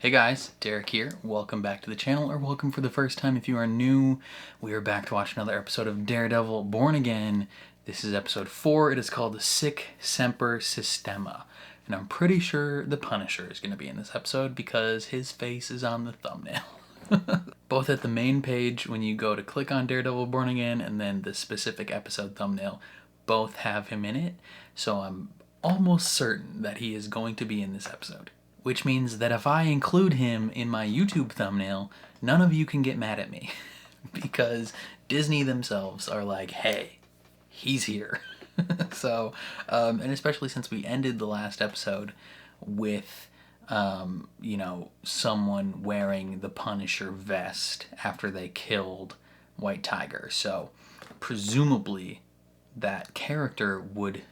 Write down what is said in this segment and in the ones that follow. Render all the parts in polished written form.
Hey guys, Derek here. Welcome back to the channel, or welcome for the first time if you are new. We are back to watch another episode of Daredevil Born Again. This is episode 4. It is called the Sic Semper Systema. And I'm pretty sure the Punisher is going to be in this episode because his face is on the thumbnail. Both at the main page when you go to click on Daredevil Born Again and then the specific episode thumbnail, both have him in it. So I'm almost certain that he is going to be in this episode. Which means that if I include him in my YouTube thumbnail, none of you can get mad at me. Because Disney themselves are like, hey, he's here. So, and especially since we ended the last episode with, someone wearing the Punisher vest after they killed White Tiger. So, presumably, that character would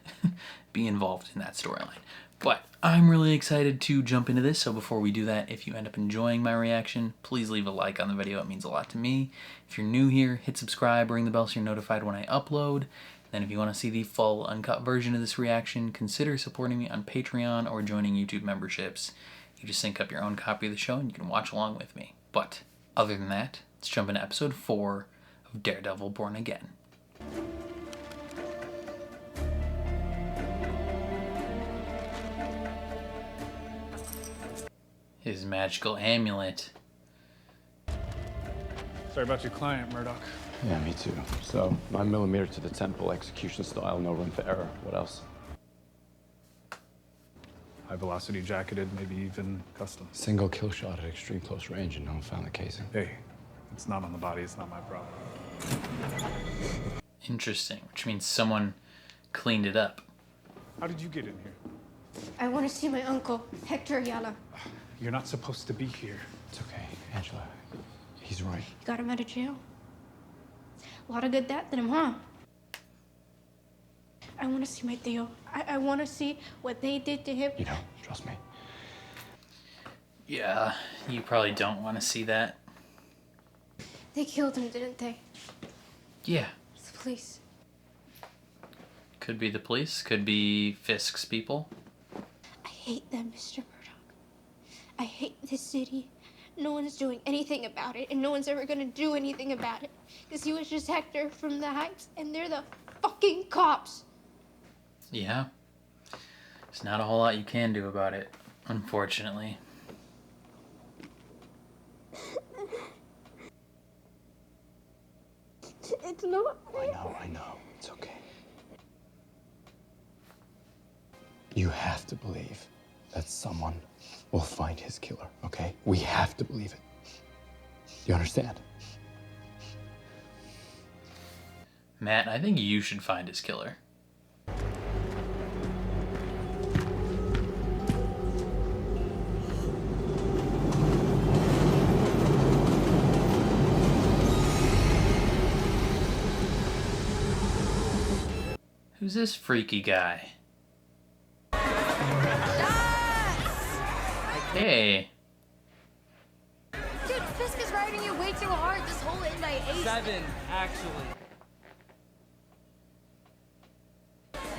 be involved in that storyline. But I'm really excited to jump into this, so before we do that, if you end up enjoying my reaction, please leave a like on the video. It means a lot to me. If you're new here, hit subscribe, ring the bell so you're notified when I upload. Then if you want to see the full uncut version of this reaction, consider supporting me on Patreon or joining YouTube memberships. You just sync up your own copy of the show and you can watch along with me. But other than that, let's jump into episode 4 of Daredevil Born Again. His magical amulet. Sorry about your client, Murdoch. Yeah, me too. So, 9mm to the temple, execution style, no room for error. What else? High velocity jacketed, maybe even custom. Single kill shot at extreme close range and no one found the casing. Hey, it's not on the body, it's not my problem. Interesting, which means someone cleaned it up. How did you get in here? I want to see my uncle, Hector. You're not supposed to be here. It's okay, Angela. He's right. You got him out of jail. A lot of good that did him, huh? I want to see my Theo. I want to see what they did to him. You know, trust me. Yeah, you probably don't want to see that. They killed him, didn't they? Yeah. It's the police. Could be the police, could be Fisk's people. I hate them, Mr. Murdoch. I hate this city. No one's doing anything about it, and no one's ever gonna do anything about it. Because he was just Hector from the Heights, and they're the fucking cops. Yeah. There's not a whole lot you can do about it, unfortunately. It's not fair. I know. It's okay. You have to believe that someone will find his killer, okay? We have to believe it. You understand? Matt, I think you should find his killer. Who's this freaky guy? Hey. Dude, Fisk is riding you way too hard. This whole end I ate. 7, actually.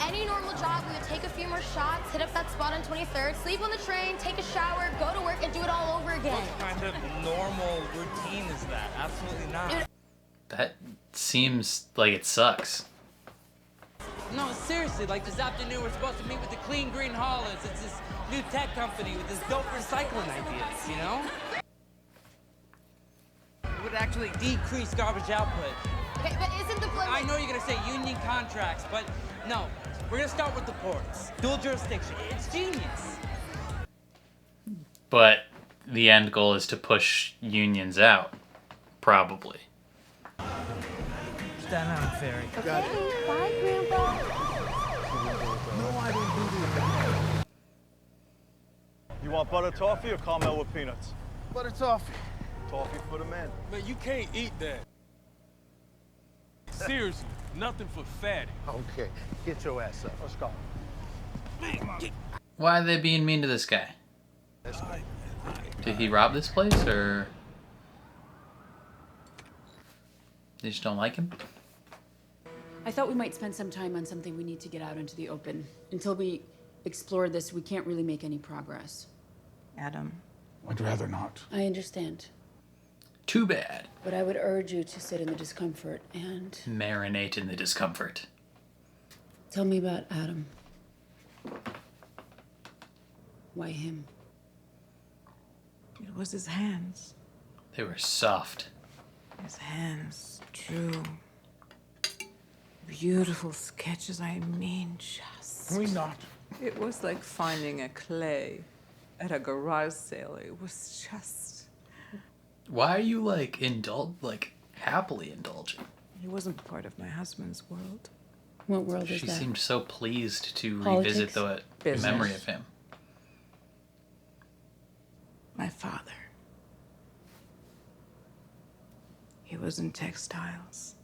Any normal job, we would take a few more shots, hit up that spot on 23rd, sleep on the train, take a shower, go to work, and do it all over again. What kind of normal routine is that? Absolutely not. Dude. That seems like it sucks. No, seriously, like this afternoon we're supposed to meet with the Clean Green Haulers. It's this new tech company with this dope recycling ideas, you know? It would actually decrease garbage output. Okay, but isn't the plan... I know you're gonna say union contracts, but no. We're gonna start with the ports. Dual jurisdiction. It's genius. But the end goal is to push unions out, probably. Staten Island Ferry. Okay, bye, Grandpa. No, I didn't do that. You want butter toffee or caramel with peanuts? Butter toffee. Toffee for the men. Man, you can't eat that. Seriously, nothing for fatty. Okay, get your ass up. Let's go. Why are they being mean to this guy? Let's go. Did he rob this place, or they just don't like him? I thought we might spend some time on something we need to get out into the open. Until we explore this, we can't really make any progress. Adam, I'd rather not. I understand. Too bad. But I would urge you to sit in the discomfort and Marinate in the discomfort. tell me about Adam. Why him? It was his hands. They were soft. His hands drew beautiful sketches. I mean, just... Can we not? It was like finding a clay at a garage sale. It was just... Why are you like happily indulging? He wasn't part of my husband's world. What world is She that? seemed so pleased to Politics? revisit the Business. memory of him. My father. He was in textiles.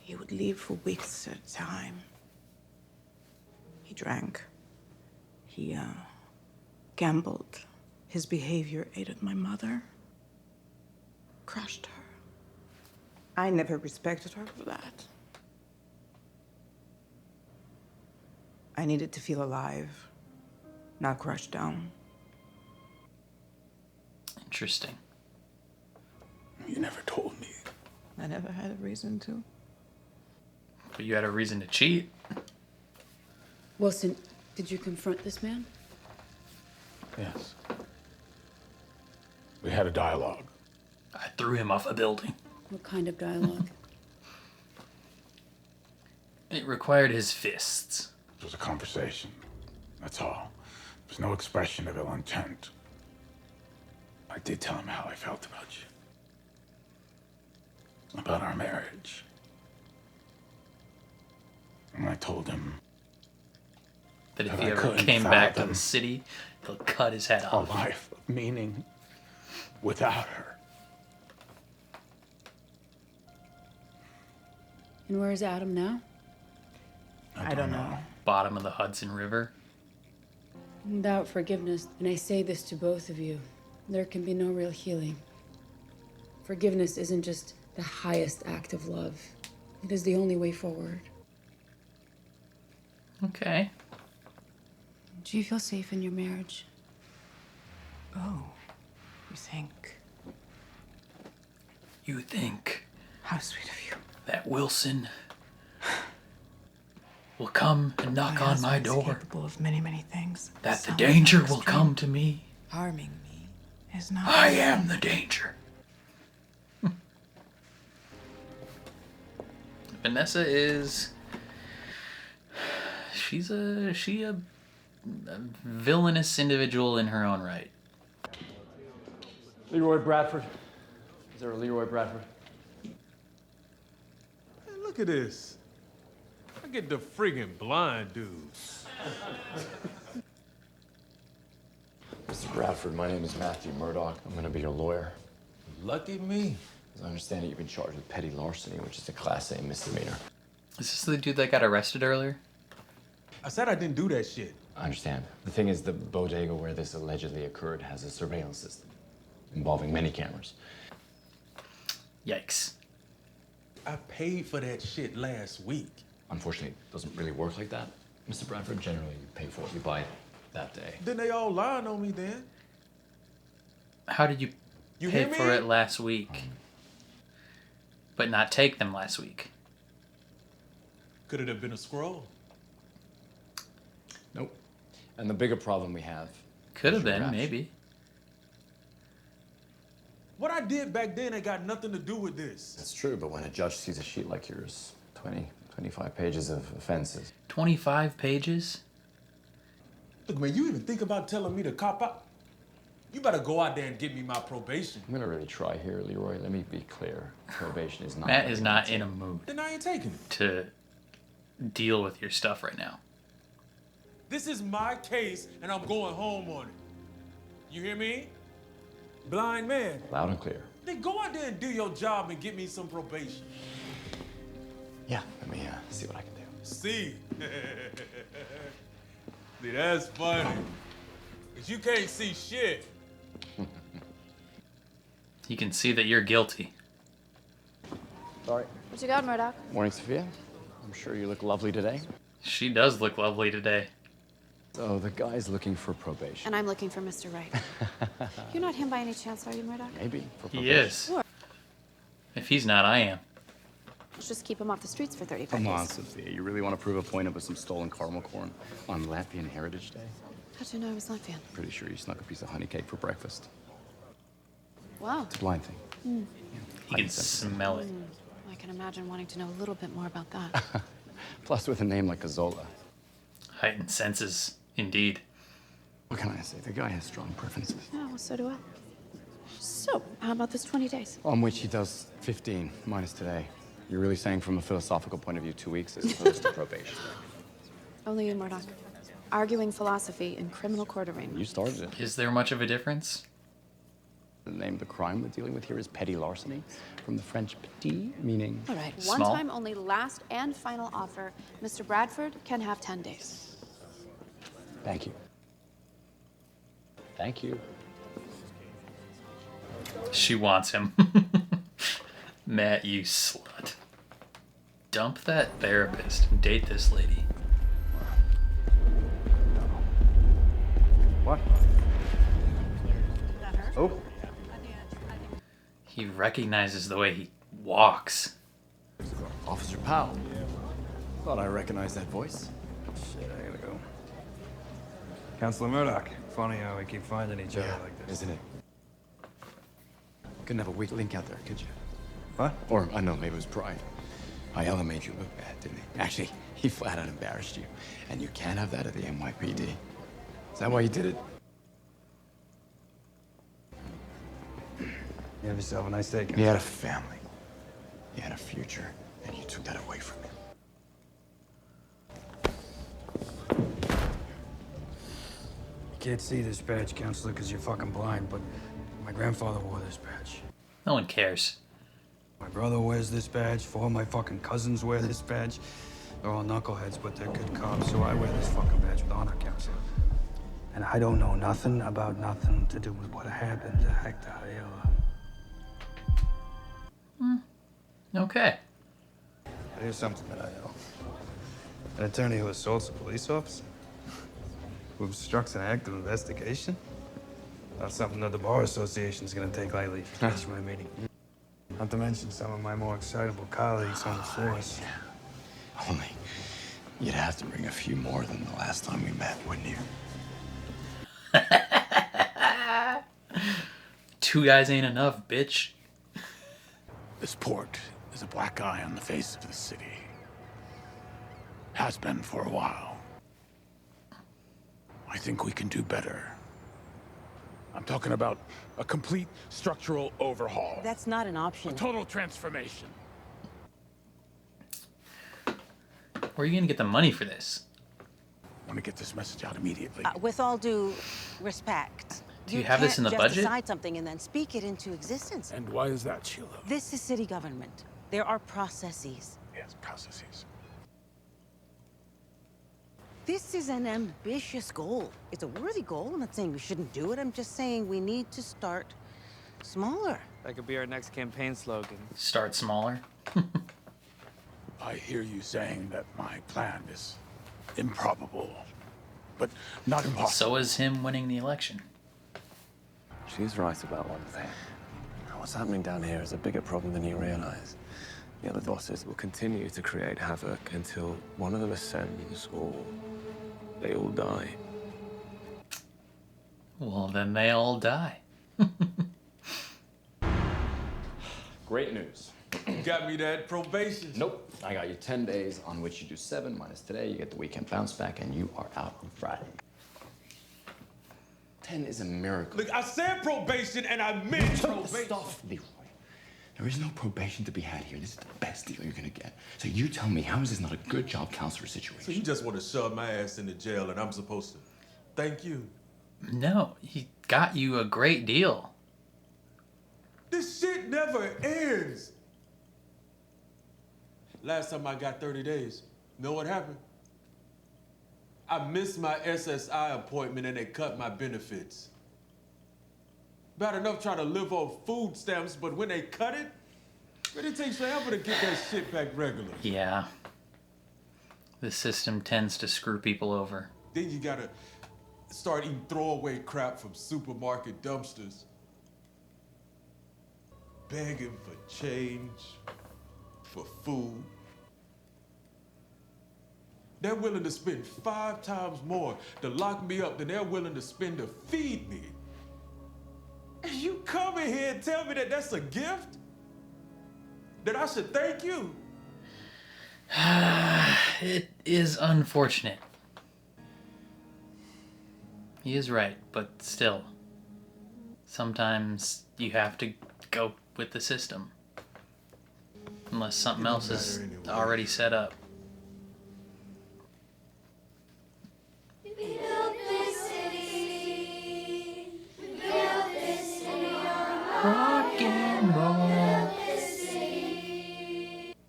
He would leave for weeks at a time. He drank. He, gambled. His behavior aided my mother. Crushed her. I never respected her for that. I needed to feel alive, not crushed down. Interesting. You never told me. I never had a reason to. But you had a reason to cheat. Wilson, did you confront this man? Yes. We had a dialogue. I threw him off a building. What kind of dialogue? It required his fists. It was a conversation. That's all. There's no expression of ill intent. I did tell him how I felt about you. About our marriage. And I told him That if that he I ever couldn't came back to fathom the city, he'll cut his head a off. life of meaning without her. And where is Adam now? I don't know. Bottom of the Hudson River. Without forgiveness, and I say this to both of you, there can be no real healing. Forgiveness isn't just the highest act of love. It is the only way forward. Okay. Do you feel safe in your marriage? Oh, you think? You think How sweet of you. that Wilson will come and knock on my husband's door? capable of many, many things. That the Some danger will extreme. come to me? Harming me is not. I am the danger. Vanessa is... She's a villainous individual in her own right. Leroy Bradford. Is there a Leroy Bradford? Hey, look at this. I get the friggin' blind dudes. Mr. Bradford, my name is Matthew Murdoch. I'm gonna be your lawyer. Lucky me. As I understand it, you've been charged with petty larceny, which is a Class A misdemeanor. Is this the dude that got arrested earlier? I said I didn't do that shit. I understand. The thing is, the bodega where this allegedly occurred has a surveillance system involving many cameras. Yikes. I paid for that shit last week. Unfortunately, it doesn't really work like that, Mr. Bradford. Generally, you pay for what you buy that day. Then they all lying on me then. How did you You pay hear for me? it last week, but not take them last week? Could it have been a scroll? Nope. And the bigger problem we have... Could have is your been, rash. maybe. What I did back then ain't got nothing to do with this. That's true, but when a judge sees a sheet like yours, 20, 25 pages of offenses. 25 pages? Look, man, you even think about telling me to cop out? You better go out there and get me my probation. I'm gonna really try here, Leroy. Let me be clear. Probation is not... Matt is not in a mood Then I ain't taking it. to deal with your stuff right now. This is my case, and I'm going home on it. You hear me? Blind man. Loud and clear. Then go out there and do your job and get me some probation. Yeah, let me see what I can do. See? See, that's funny. Because you can't see shit. You can see that you're guilty. Sorry. What you got, Murdoch? Morning, Sophia. I'm sure you look lovely today. She does look lovely today. So the guy's looking for probation. And I'm looking for Mr. Right. You're not him by any chance, are you, Murdoch? Maybe. For He probation. is. If he's not, I am. Let's just keep him off the streets for 35 Come days. on, Sophia. You really want to prove a point with some stolen caramel corn on Latvian Heritage Day? How'd you know I was Latvian? Pretty sure you snuck a piece of honey cake for breakfast. Wow. It's a blind thing. Mm. He can smell it. I can imagine wanting to know a little bit more about that. Plus, with a name like Azola. Heightened senses, indeed. What can I say? The guy has strong preferences. Yeah, well, so do I. So, how about this 20 days? On which he does 15, minus today. You're really saying from a philosophical point of view, 2 weeks as opposed to probation? Only you, Murdoch. Arguing philosophy in criminal court arena. You started it. Is there much of a difference? The name of the crime we're dealing with here is petty larceny, from the French petit, meaning... All right, Small. one time only, last and final offer. Mr. Bradford can have 10 days. Thank you. Thank you. She wants him. Matt, you slut. Dump that therapist and date this lady. What? Oh. He recognizes the way he walks. Officer Powell. Thought I recognized that voice. Shit, I gotta go. Counselor Murdoch. Funny how we keep finding each other like this. Isn't it? Couldn't have a weak link out there, could you? What? Or, I know, maybe it was pride. Aiella made you look bad, didn't he? Actually, he flat out embarrassed you. And you can't have that at the NYPD. Is that why you did it? You have yourself a nice day, He had a family. He had a future. And you took that away from him. You can't see this badge, Counselor, because you're fucking blind, but my grandfather wore this badge. No one cares. My brother wears this badge. 4 of my fucking cousins wear this badge. They're all knuckleheads, but they're good cops, so I wear this fucking badge with honor, Counselor. And I don't know nothing about nothing to do with what happened to Hector. Okay. Here's something that I know. An attorney who assaults a police officer, who obstructs an active investigation, not something that the Bar Association's gonna take lightly if you catch my meeting. Not to mention some of my more excitable colleagues on the force. Only, you'd have to bring a few more than the last time we met, wouldn't you? 2 guys ain't enough, bitch. This port is a black eye on the face of the city. Has been for a while. I think we can do better. I'm talking about a complete structural overhaul. That's not an option. A total transformation. Where are you gonna get the money for this? I want to get this message out immediately. With all due respect, Do you have this in the can't budget? just decide something and then speak it into existence. And why is that, Sheila? This is city government. There are processes. Yes, processes. This is an ambitious goal. It's a worthy goal. I'm not saying we shouldn't do it. I'm just saying we need to start smaller. That could be our next campaign slogan. Start smaller. I hear you saying that my plan is improbable, but not impossible. So is him winning the election. She's right about one thing. What's happening down here is a bigger problem than you realize. The other bosses will continue to create havoc until one of them ascends or they all die. Well, then they all die. Great news. You got me that probation. Nope. I got you 10 days on which you do 7 minus today. You get the weekend bounce back and you are out on Friday. 10 is a miracle. Look, I said probation and I meant probation. Stuff, Leroy. There is no probation to be had here. This is the best deal you're gonna get. So you tell me, how is this not a good job counselor situation? So you just want to shove my ass into jail and I'm supposed to thank you? No, he got you a great deal. This shit never ends. Last time I got 30 days, know what happened? I missed my SSI appointment and they cut my benefits. Bad enough trying to live off food stamps, but when they cut it, it takes forever to get that shit back regular. Yeah. The system tends to screw people over. Then you gotta start eating throwaway crap from supermarket dumpsters. Begging for change, for food. They're willing to spend 5 times more to lock me up than they're willing to spend to feed me. And you come in here and tell me that that's a gift? That I should thank you? It is unfortunate. He is right, but still. Sometimes you have to go with the system. Unless something else is already set up. Rock and roll.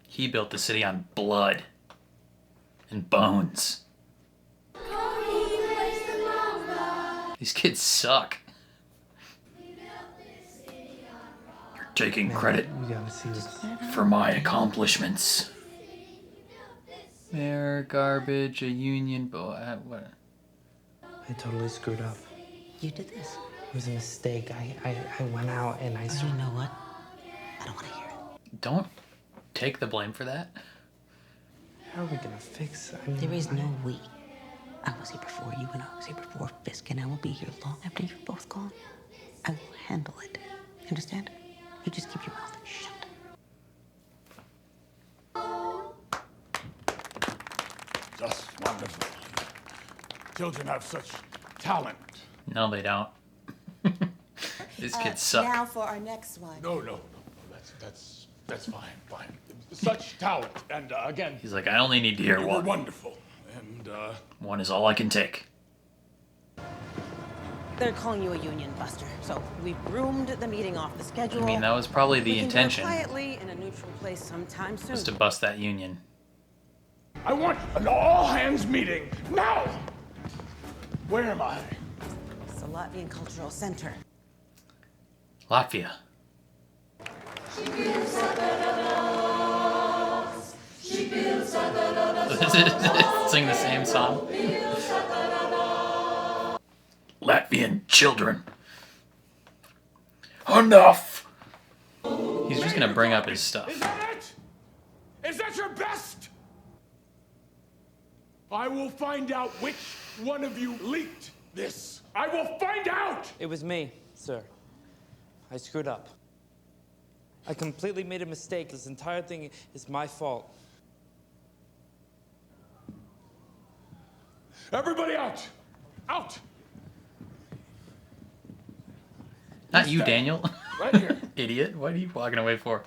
He built the city on blood and bones. These kids suck. You're taking credit for my accomplishments. They're garbage, a union boy. What? I totally screwed up. You did this. It was a mistake. I went out and I... You know what? I don't want to hear it. Don't take the blame for that. How are we gonna fix it? There is no we. I was here before you and I was here before Fisk, and I will be here long after you're both gone. I will handle it. Understand? You just keep your mouth shut. Just wonderful. Children have such talent. No, they don't. These kids suck. Now for our next one. No. That's fine. Such talent, and again. He's like, I only need to hear you one. were wonderful, and one is all I can take. They're calling you a union buster, so we've roomed the meeting off the schedule. I mean, that was probably the We can do it intention. quietly in a neutral place sometime soon. Was to bust that union. I want an all-hands meeting now. Where am I? It's the Latvian Cultural Center. Latvia. Sing the same song. Latvian children. Enough! He's just gonna bring up his stuff. Is that it? Is that your best? I will find out which one of you leaked this. I will find out! It was me, sir. I screwed up. I completely made a mistake. This entire thing is my fault. Everybody out! Out! Not you, Daniel. Right here. Idiot. What are you walking away for?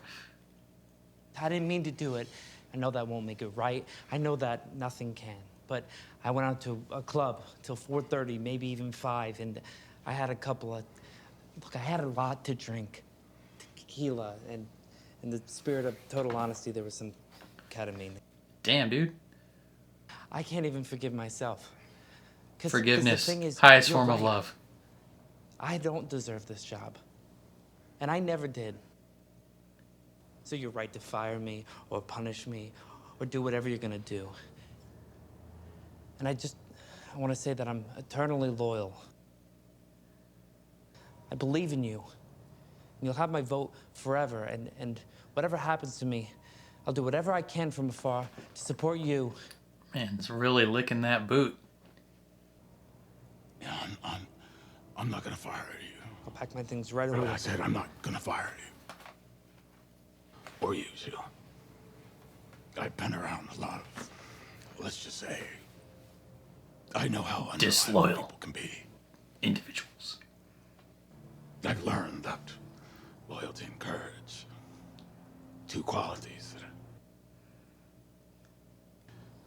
I didn't mean to do it. I know that won't make it right. I know that nothing can. But I went out to a club till 4:30, maybe even 5, and I had a couple of... Look, I had a lot to drink. Tequila, and in the spirit of total honesty, there was some ketamine. Damn, dude. I can't even forgive myself. Forgiveness, the thing is, highest you're form of right. love. I don't deserve this job. And I never did. So you're right to fire me, or punish me, or do whatever you're gonna do. And I want to say that I'm eternally loyal. I believe in you. You'll have my vote forever, and whatever happens to me, I'll do whatever I can from afar to support you. Man, it's really licking that boot. Yeah, I'm not gonna fire you. I'll pack my things right away. I said I'm not gonna fire you. Or you, Sheila. I've been around a lot of, let's just say, I know how disloyal people can be. Individuals. I've learned that loyalty and courage, two qualities that are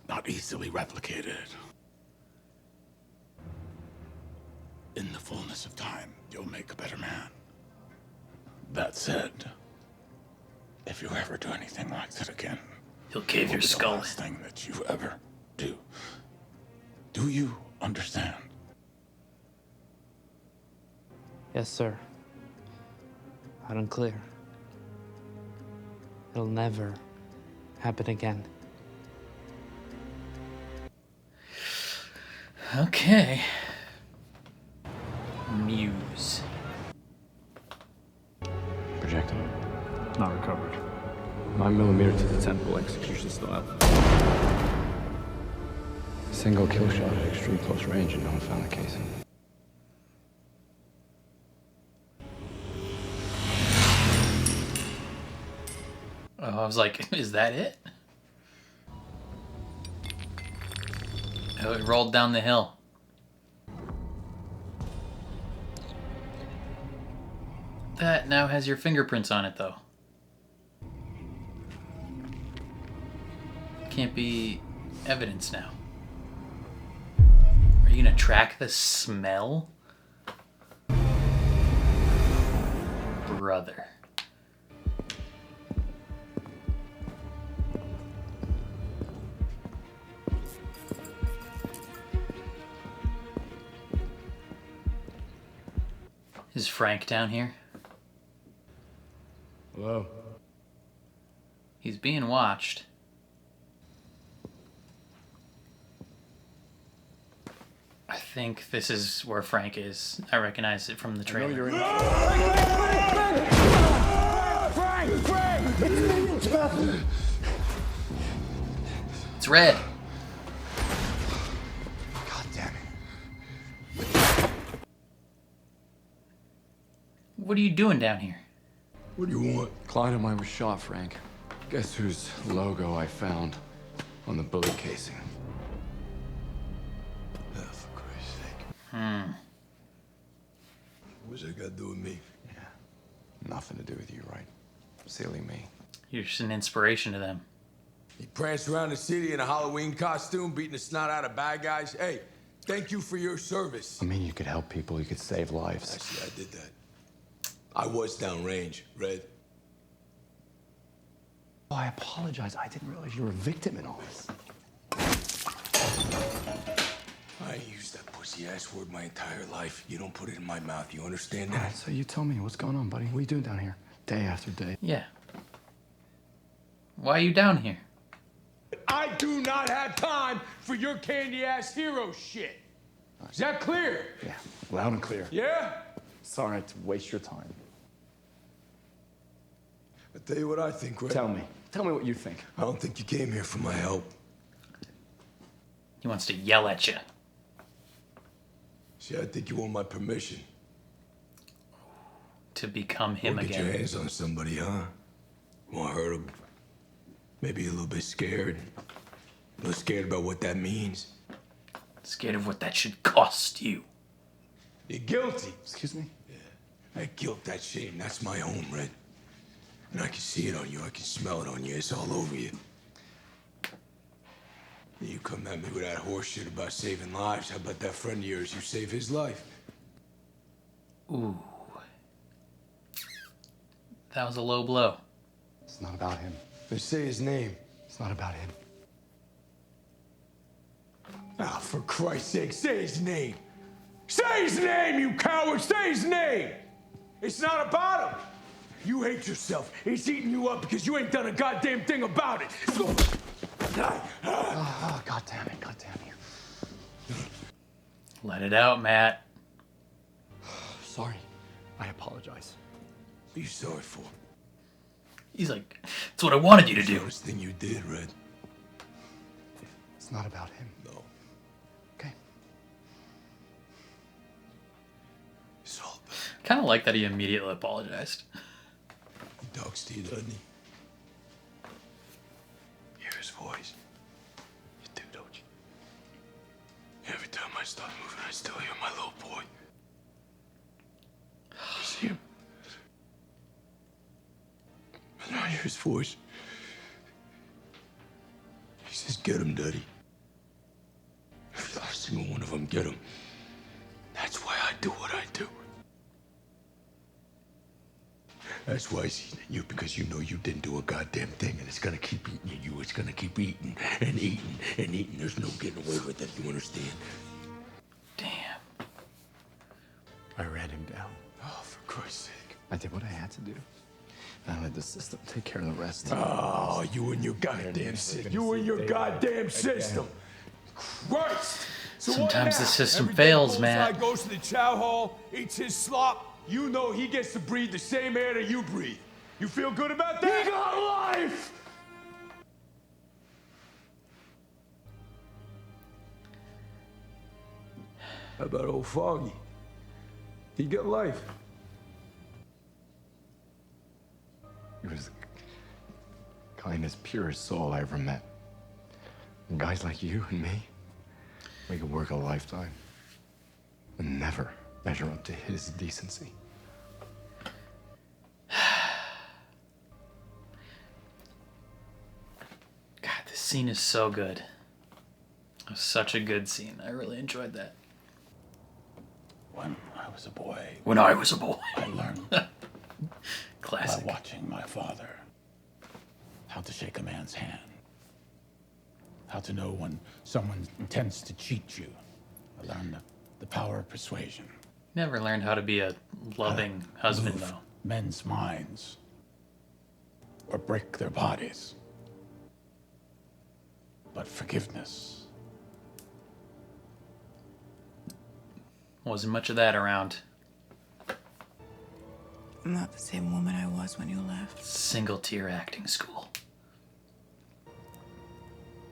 not easily replicated. In the fullness of time, you'll make a better man. That said, if you ever do anything like that again, he'll cave it'll your be skull. The last thing that you ever do. Do you understand? Yes, sir. Loud and clear. It'll never happen again. Okay. Muse. Projectile. Not recovered. 9mm to the temple, execution style. Single kill shot at extreme close range, and no one found the casing. Oh, I was like, is that it? Oh, it rolled down the hill. That now has your fingerprints on it, though. Can't be evidence now. Are you gonna track the smell? Brother. Is Frank down here? Hello? He's being watched. I think this is where Frank is. I recognize it from the trailer. You're in Frank! It's red. God damn it. What are you doing down here? What do you want? Client of mine was shot, Frank. Guess whose logo I found on the bullet casing? Oh, for Christ's sake. What's that got to do with me? Yeah. Nothing to do with you, right? Silly me. You're just an inspiration to them. He pranced around the city in a Halloween costume, beating the snot out of bad guys. Hey, thank you for your service. I mean, you could help people, you could save lives. Actually, I did that. I was downrange, Red. Oh, I apologize. I didn't realize you were a victim in all this. I ain't used that pussy-ass word my entire life. You don't put it in my mouth, you understand All that? right, so you tell me, what's going on, buddy? What are you doing down here? Day after day. Yeah. Why are you down here? I do not have time for your candy-ass hero shit. Is that clear? Yeah, loud and clear. Yeah? Sorry to waste your time. I'll tell you what I think, Red. Tell me. Tell me what you think. I don't think you came here for my help. He wants to yell at you. See, I think you want my permission. To become him Get again. your hands on somebody, huh? You want to hurt him? Maybe a little bit scared. A little scared about what that means. Scared of what that should cost you. You're guilty. Excuse me? Yeah. That guilt, that shame, that's my home, Red. And I can see it on you. I can smell it on you. It's all over you. You come at me with that horse shit about saving lives. How about that friend of yours? You save his life. Ooh. That was a low blow. It's not about him. Then say his name. It's not about him. Ah, for Christ's sake, say his name. Say his name, you coward! Say his name! It's not about him. You hate yourself. He's eating you up because you ain't done a goddamn thing about it. Oh, God damn it. God damn you. Let it out, Matt. Sorry. I apologize. What are you sorry for? He's like, it's what I wanted you to do. Worst thing you did, Red. It's not about him. No. Okay. It's all about Kind of like that he immediately apologized. He talks to you, doesn't he? Hear his voice. You do, don't you? Every time I start moving, I still hear my little boy. You see him? And I hear his voice. He says, get him, Daddy. Every last single one of them, get him. That's why I do what I do. That's why he's eating at you, because you know you didn't do a goddamn thing, and it's gonna keep eating at you. It's gonna keep eating and eating and eating. There's no getting away with it, you understand? Damn. I ran him down. Oh, for Christ's sake. I did what I had to do. And I let the system take care of the rest. Oh, you and your goddamn system. You and your goddamn system. Christ! So Sometimes the system Every day fails, Bullseye Matt. goes to the chow hall, eats his slop. You know he gets to breathe the same air that you breathe. You feel good about that? He got life! How about old Foggy? He got life. He was the kindest, purest soul I ever met. And guys like you and me, we could work a lifetime and never measure up to his decency. God, this scene is so good. It was such a good scene. I really enjoyed that. When I was a boy. When I was a boy. I learned Classic. by watching my father how to shake a man's hand. How to know when someone intends to cheat you. I learned the power of persuasion. Never learned how to be a loving husband, Move though. men's minds. Or break their bodies. But forgiveness. Wasn't much of that around. I'm not the same woman I was when you left. Single tier acting school.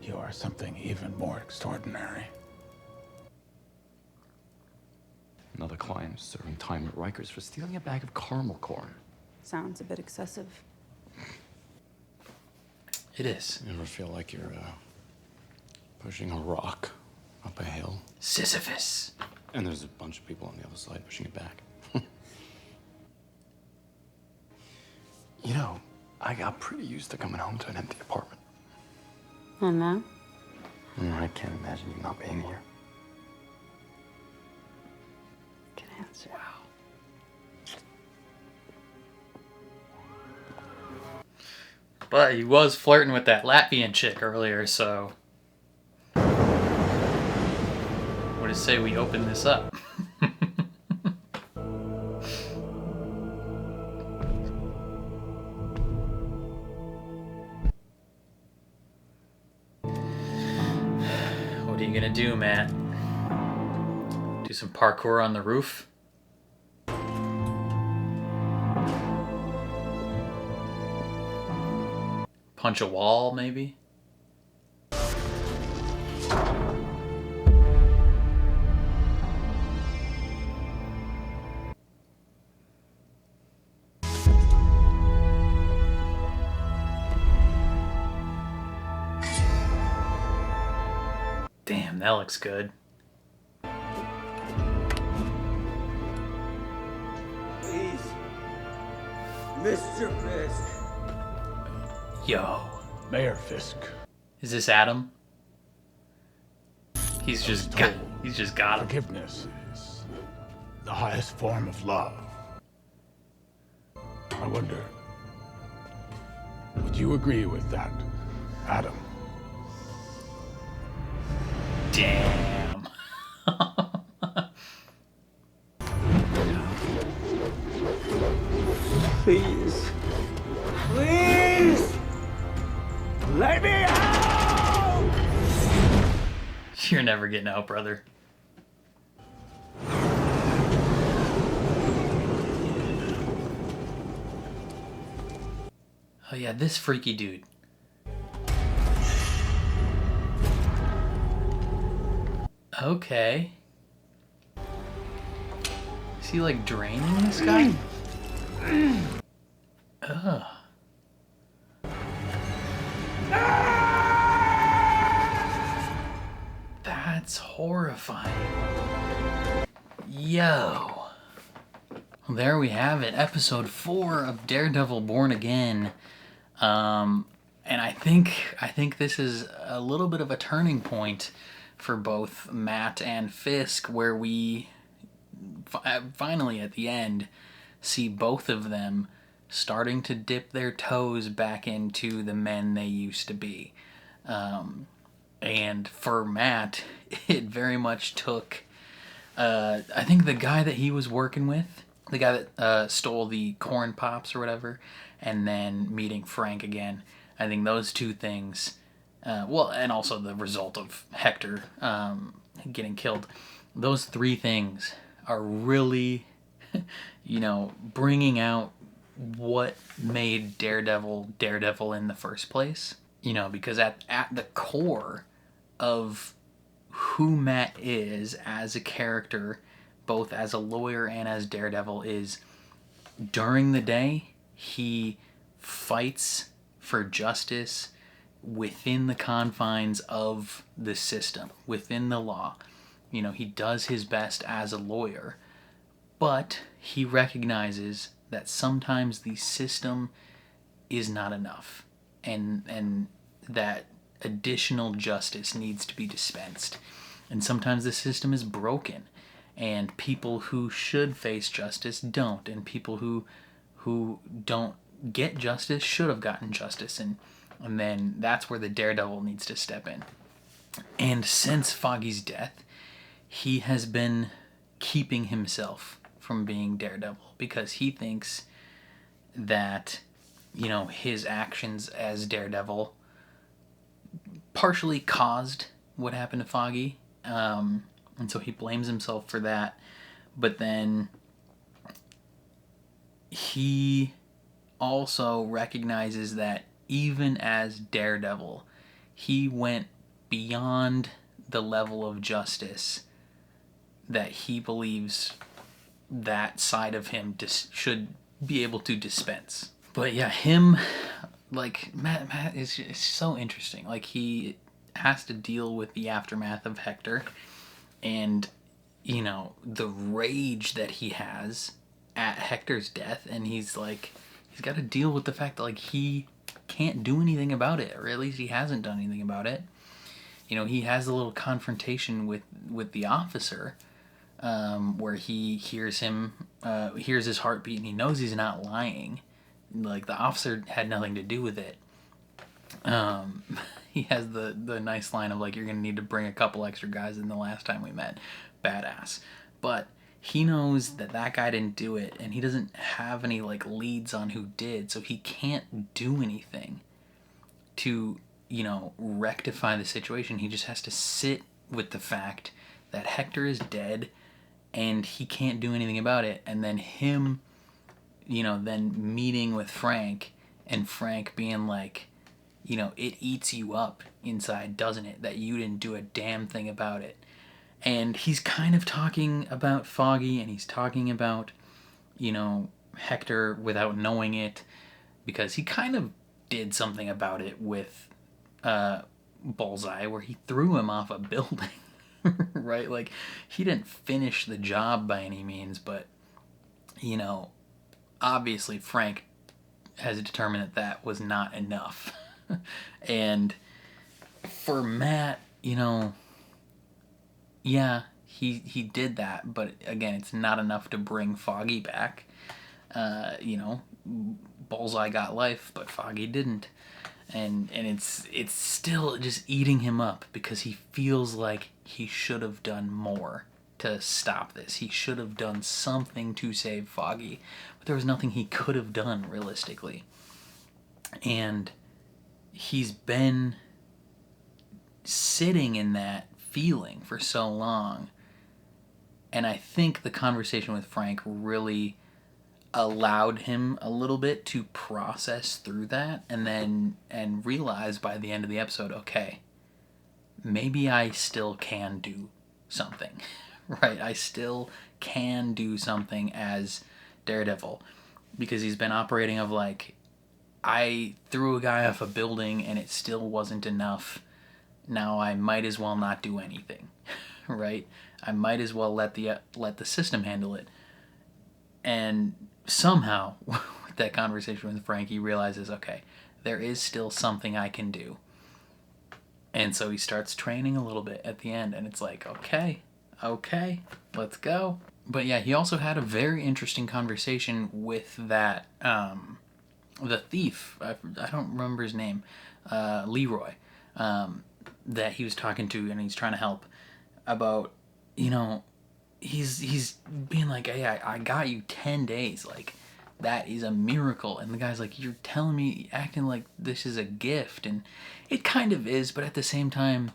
You are something even more extraordinary. Another client serving time at Rikers for stealing a bag of caramel corn. Sounds a bit excessive. It is. You ever feel like you're pushing a rock up a hill? Sisyphus. And there's a bunch of people on the other side pushing it back. You know, I got pretty used to coming home to an empty apartment. And now? I can't imagine you not being here. Good answer. But he was flirting with that Latvian chick earlier, so... What do you say we open this up? What are you gonna do, Matt? Do some parkour on the roof? Punch a wall, maybe? Damn, that looks good. Please. Mr. Fisk. Yo. Mayor Fisk. Is this Adam? He's just got him. Forgiveness is the highest form of love. I wonder, would you agree with that, Adam? Damn. Please. Please. Let me out! You're never getting out, brother. Oh yeah, this freaky dude. Okay. Is he like draining this guy? Ugh. That's horrifying. Yo. Well, there we have it. Episode 4 of Daredevil Born Again. And I think this is a little bit of a turning point for both Matt and Fisk, where we finally at the end see both of them starting to dip their toes back into the men they used to be. And for Matt, it very much took, I think the guy that he was working with, the guy that stole the corn pops or whatever, and then meeting Frank again. I think those two things, well, and also the result of Hector getting killed. Those three things are really, bringing out what made Daredevil in the first place. Because at the core of who Matt is as a character, both as a lawyer and as Daredevil, is during the day, he fights for justice within the confines of the system, within the law. He does his best as a lawyer, but he recognizes that sometimes the system is not enough, and that additional justice needs to be dispensed. And sometimes the system is broken, and people who should face justice don't, and people who don't get justice should have gotten justice, and then that's where the Daredevil needs to step in. And since Foggy's death, he has been keeping himself from being Daredevil because he thinks that, his actions as Daredevil partially caused what happened to Foggy, and so he blames himself for that. But then he also recognizes that even as Daredevil, he went beyond the level of justice that he believes that side of him should be able to dispense. But yeah, him, Matt is so interesting. He has to deal with the aftermath of Hector, and the rage that he has at Hector's death, and he's got to deal with the fact that he can't do anything about it, or at least he hasn't done anything about it. He has a little confrontation with the officer, where he hears his heartbeat, and he knows he's not lying. The officer had nothing to do with it. He has the nice line of you're gonna need to bring a couple extra guys than the last time we met. Badass. But he knows that guy didn't do it, and he doesn't have any leads on who did, so he can't do anything to rectify the situation. He just has to sit with the fact that Hector is dead and he can't do anything about it. And then him then meeting with Frank, and Frank being it eats you up inside, doesn't it, that you didn't do a damn thing about it. And he's kind of talking about Foggy, and he's talking about Hector without knowing it, because he kind of did something about it with Bullseye, where he threw him off a building. Right? He didn't finish the job by any means, but obviously Frank has determined that was not enough. And for Matt, yeah, he did that, but again, it's not enough to bring Foggy back. Bullseye got life, but Foggy didn't. And it's still just eating him up, because he feels like he should have done more to stop this. He should have done something to save Foggy, but there was nothing he could have done realistically. And he's been sitting in that feeling for so long, and I think the conversation with Frank really allowed him a little bit to process through that, and realize by the end of the episode, okay, maybe I still can do something. Right? I still can do something as Daredevil, because he's been operating of I threw a guy off a building and it still wasn't enough. Now I might as well not do anything. Right? I might as well let the system handle it. And somehow, with that conversation with Frank, he realizes, okay, there is still something I can do. And so he starts training a little bit at the end, and it's okay, let's go. But yeah, he also had a very interesting conversation with that, the thief, I don't remember his name, Leroy, that he was talking to, and he's trying to help about, he's being hey, I got you 10 days, that is a miracle. And the guy's you're telling me, acting like this is a gift, and it kind of is, but at the same time,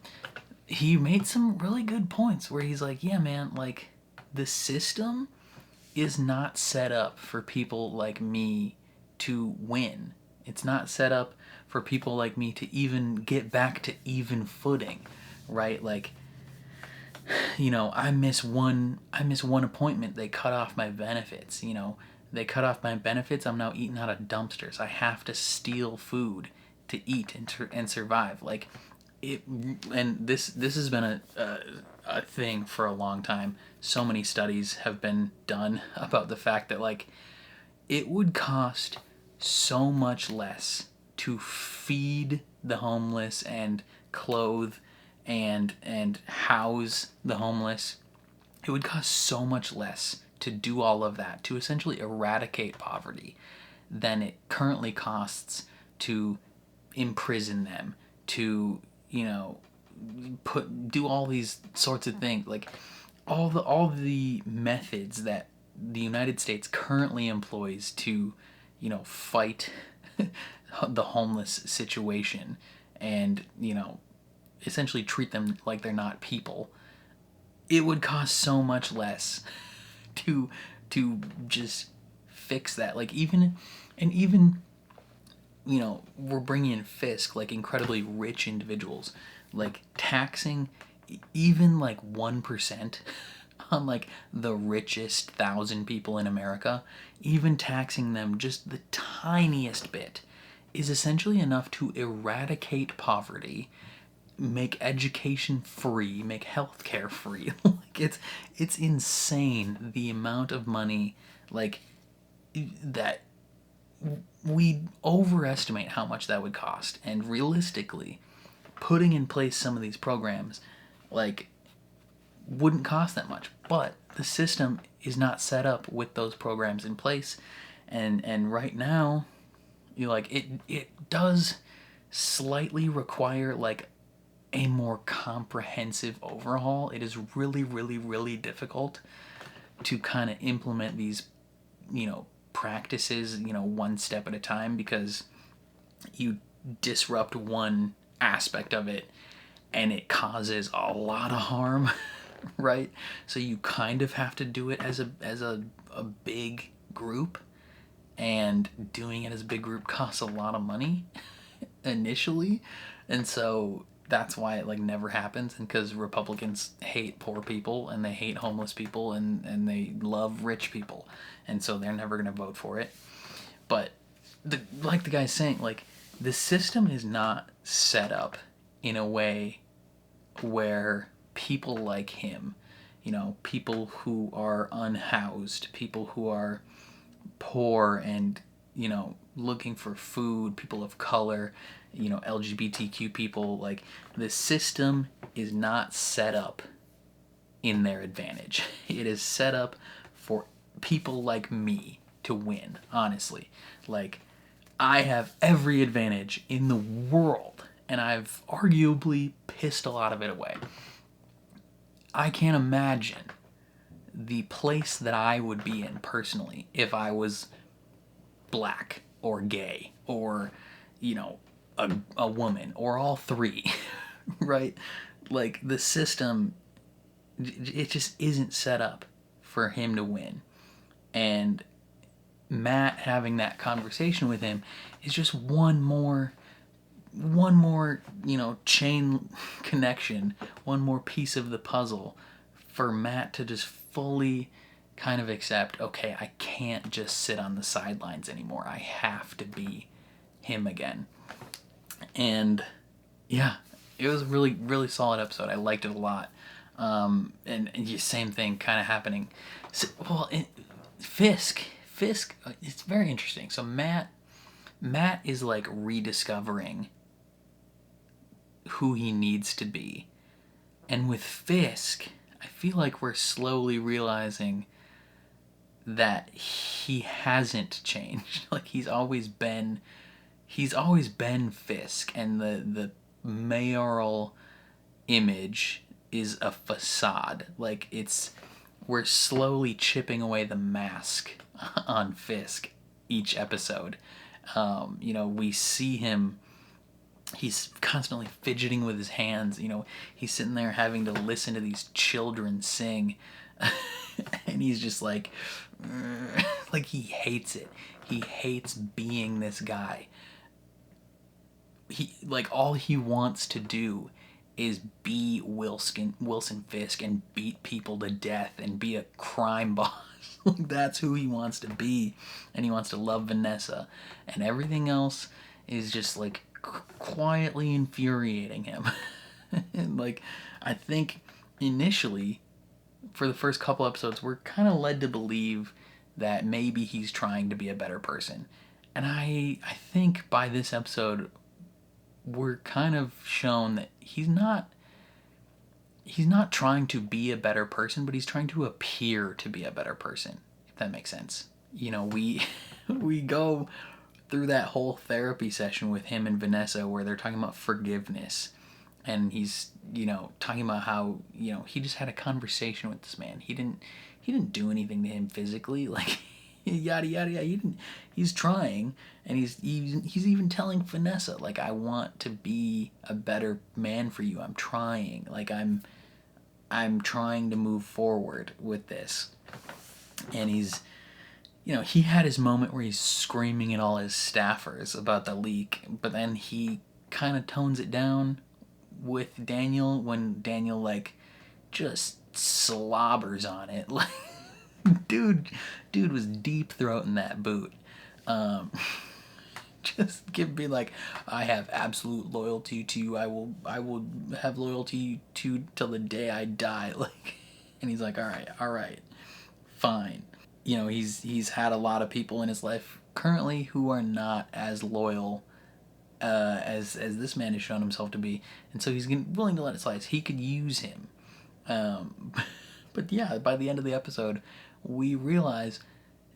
he made some really good points where he's like, yeah, man, like, the system is not set up for people like me to win. It's not set up for people like me to even get back to even footing, right? Like, you know, I miss one appointment, they cut off my benefits, you know. They cut off my benefits, I'm now eating out of dumpsters. I have to steal food to eat and survive. Like, it, and this has been a thing for a long time. So many studies have been done about the fact that, like, it would cost so much less to feed the homeless and clothe and house the homeless. It would cost so much less to do all of that, to essentially eradicate poverty, than it currently costs to imprison them, to, you know, do all these sorts of things. Like, all the methods that the United States currently employs to, you know, fight the homeless situation and, you know, essentially treat them like they're not people. It would cost so much less to just fix that. Like, even, you know, we're bringing in Fisk, like, incredibly rich individuals, like, taxing even like 1% on, like, the richest 1,000 people in America. Even taxing them just the tiniest bit is essentially enough to eradicate poverty, make education free, make healthcare free. Like, it's insane the amount of money, like, that we overestimate how much that would cost. And realistically, putting in place some of these programs, like, wouldn't cost that much. But the system is not set up with those programs in place, and right now, you know, like, it does slightly require, like, a more comprehensive overhaul. It is really, really, really difficult to kind of implement these, you know, practices, you know, one step at a time, because you disrupt one aspect of it and it causes a lot of harm, right? So you kind of have to do it as a big group, and doing it as a big group costs a lot of money initially, and so that's why it, like, never happens. And because Republicans hate poor people and they hate homeless people and they love rich people, and so they're never going to vote for it. But like the guy's saying, like, the system is not set up in a way where people like him, you know, people who are unhoused, people who are poor and, you know, looking for food, people of color, you know, LGBTQ people, like, the system is not set up in their advantage. It is set up for people like me to win, honestly. Like, I have every advantage in the world, and I've arguably pissed a lot of it away. I can't imagine the place that I would be in personally if I was black or gay or, you know, a woman or all three, right? Like, the system, it just isn't set up for him to win. And Matt having that conversation with him is just one more, you know, chain connection, one more piece of the puzzle for Matt to just fully kind of accept, okay, I can't just sit on the sidelines anymore. I have to be him again. And yeah, it was a really, really solid episode. I liked it a lot. And the same thing kind of happening. So, well, Fisk, it's very interesting. So Matt is, like, rediscovering who he needs to be. And with Fisk, I feel like we're slowly realizing that he hasn't changed. Like, he's always been Fisk, and the mayoral image is a facade. Like, we're slowly chipping away the mask on Fisk each episode. You know, we see him he's constantly fidgeting with his hands. You know, he's sitting there having to listen to these children sing. And he's just like he hates it. He hates being this guy. He, like, all he wants to do is be Wilson Fisk and beat people to death and be a crime boss. Like, that's who he wants to be. And he wants to love Vanessa. And everything else is just, like, quietly infuriating him. And, like, I think initially, for the first couple episodes, we're kind of led to believe that maybe he's trying to be a better person. And I think by this episode, we're kind of shown that he's not trying to be a better person, but he's trying to appear to be a better person, if that makes sense. You know, we go through that whole therapy session with him and Vanessa where they're talking about forgiveness, and he's, you know, talking about how, you know, he just had a conversation with this man. He didn't do anything to him physically, like, yada yada yada. He's trying, and he's even telling Vanessa, like, I want to be a better man for you. I'm trying, like, I'm trying to move forward with this. And he's, you know, he had his moment where he's screaming at all his staffers about the leak, but then he kind of tones it down with Daniel when Daniel, like, just slobbers on it. Like, dude was deep throating that boot. Just be like, I have absolute loyalty to you. I will have loyalty to you till the day I die. Like, and he's like, all right, fine. You know, he's had a lot of people in his life currently who are not as loyal as this man has shown himself to be, and so he's willing to let it slide. He could use him, but yeah, by the end of the episode, we realize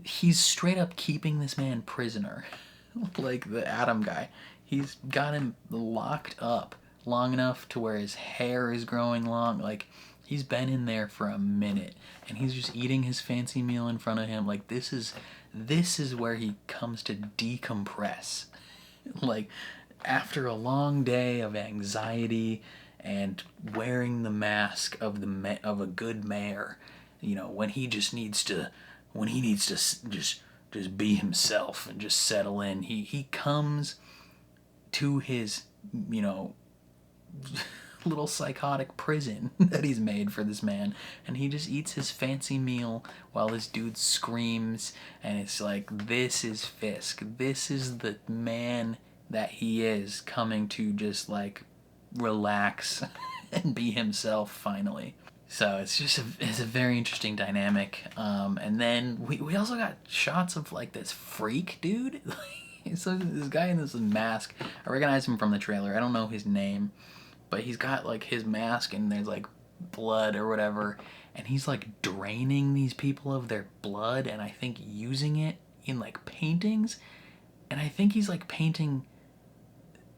he's straight up keeping this man prisoner. Like the Adam guy, he's got him locked up long enough to where his hair is growing long. Like, he's been in there for a minute, and he's just eating his fancy meal in front of him. Like, this is where he comes to decompress. Like, after a long day of anxiety and wearing the mask of a good mayor, you know, when he needs to just be himself and just settle in, he comes to his, you know, little psychotic prison that he's made for this man, and he just eats his fancy meal while this dude screams. And it's like, this is Fisk. This is the man that he is, coming to just, like, relax and be himself finally. So it's just it's a very interesting dynamic. And then we also got shots of, like, this freak dude. So this guy in this mask, I recognize him from the trailer. I don't know his name, but he's got, like, his mask and there's, like, blood or whatever, and he's, like, draining these people of their blood, and I think using it in, like, paintings. And I think he's, like, painting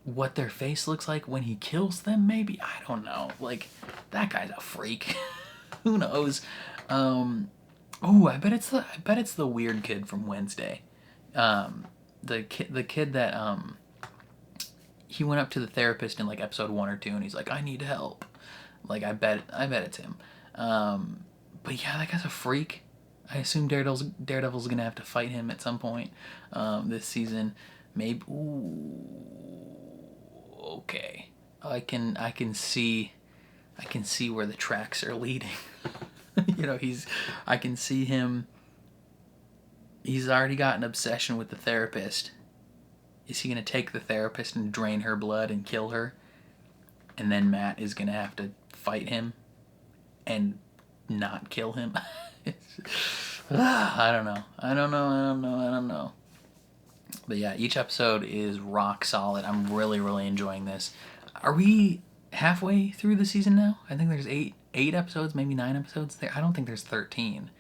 what their face looks like when he kills them, maybe? I don't know. Like, that guy's a freak. Who knows? I bet it's the weird kid from Wednesday. The kid that he went up to the therapist in, like, episode 1 or 2, and he's like, I need help. Like, I bet it's him. But yeah, that guy's a freak. I assume Daredevil's gonna have to fight him at some point this season. Maybe. Ooh. Okay, I can see where the tracks are leading. You know, I can see him. He's already got an obsession with the therapist. Is he gonna take the therapist and drain her blood and kill her? And then Matt is gonna have to fight him and not kill him. I don't know. But yeah, each episode is rock solid. I'm really, really enjoying this. Are we halfway through the season now? I think there's eight episodes, maybe 9 episodes there. I don't think there's 13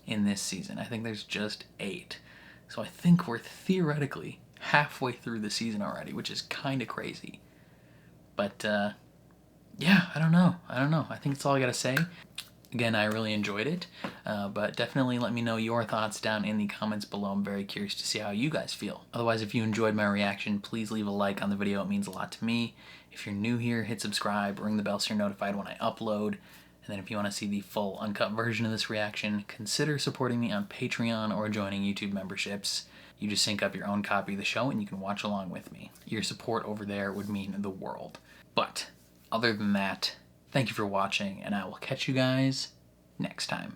in this season. I think there's just 8. So I think we're theoretically halfway through the season already, which is kind of crazy. But yeah, I don't know. I think that's all I gotta say. Again, I really enjoyed it, but definitely let me know your thoughts down in the comments below. I'm very curious to see how you guys feel. Otherwise, if you enjoyed my reaction, please leave a like on the video. It means a lot to me. If you're new here, hit subscribe, ring the bell so you're notified when I upload. And then if you want to see the full uncut version of this reaction, consider supporting me on Patreon or joining YouTube memberships. You just sync up your own copy of the show and you can watch along with me. Your support over there would mean the world. But other than that, thank you for watching, and I will catch you guys next time.